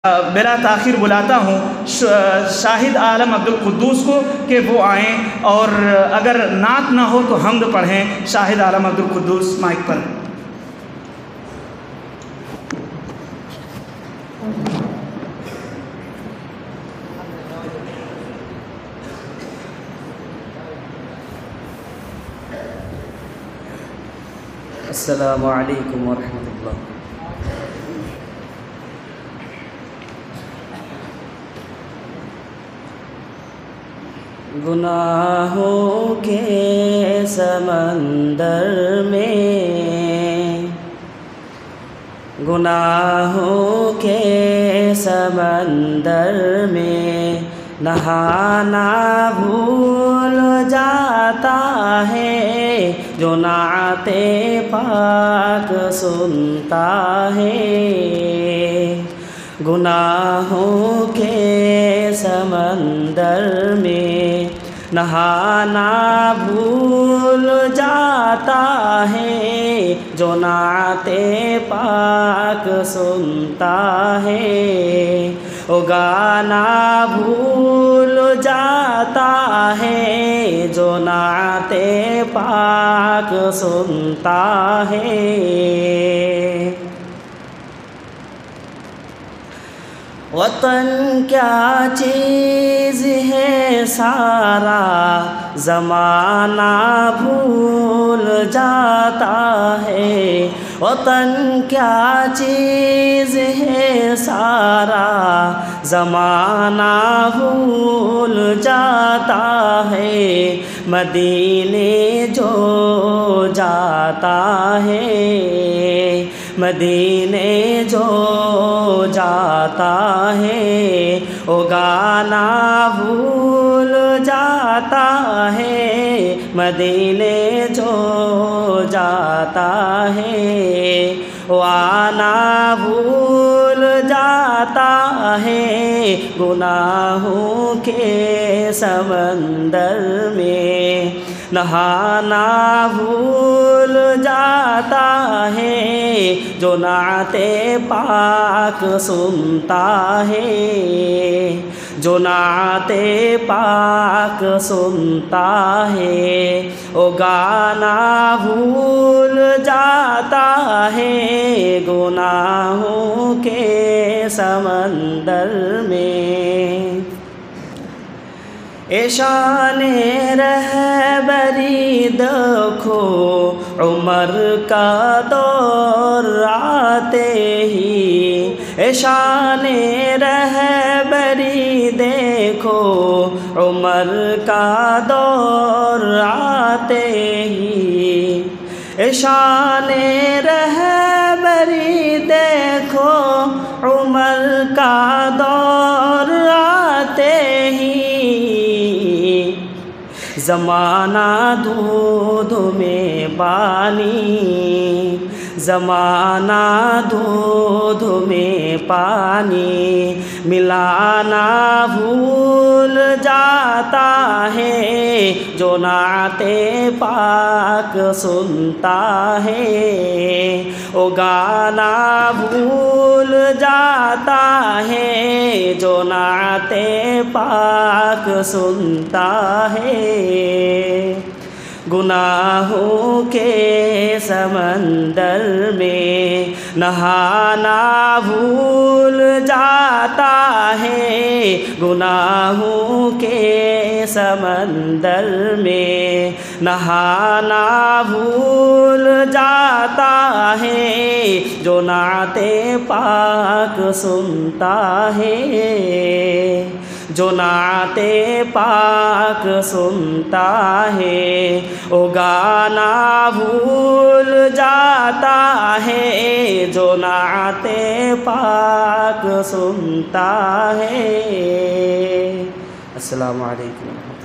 बिला ताख़िर बुलाता हूँ शाहिद आलम अब्दुल कुद्दूस को कि वो आएँ और अगर नात ना हो तो हम्द पढ़ें। शाहिद आलम अब्दुल कुद्दूस माइक पर। अस्सलामु अलैकुम वरहमतुल्लाह। गुनाहों के समंदर में, गुनाहों के समंदर में नहाना भूल जाता है जो नाते पाक सुनता है। गुनाहों के समंदर में नहाना भूल जाता है जो नाते पाक सुनता है। ओ गाना भूल जाता है जो नाते पाक सुनता है। वतन क्या चीज़ है सारा ज़माना भूल जाता है। वतन क्या चीज़ है सारा ज़माना भूल जाता है। मदीने जो जाता है, मदीने जो जाता है ओ गाना भूल जाता है। मदीने जो जाता है ओ आना भूल जाता है। गुनाहों के समंदर में नहाना भूल जाता है जो नाते पाक सुनता है। जो नाते पाक सुनता है ओ गाना भूल जाता है गुनाहों के समंदर में। शाने रहबरी देखो उमर का दौर आते ही। शाने रहबरी देखो उमर का दौर आते ही। शाने रहबरी देखो उमर का दौर आते ही। ज़माना दूध में पानी, ज़माना दूध में पानी मिलाना भूल जाता है जो नाते पाक सुनता है। ओ गाना भूल जाता है जो नाते पाक सुनता है। गुनाहों के समंदर में नहाना भूल जाता है। गुनाहों के समंदर में नहाना भूल जाता है जो नाते पाक सुनता है। जो नाते पाक सुनता है ओ गाना भूल जाता है जो नाते पाक सुनता है। अस्सलामु अलैकुम।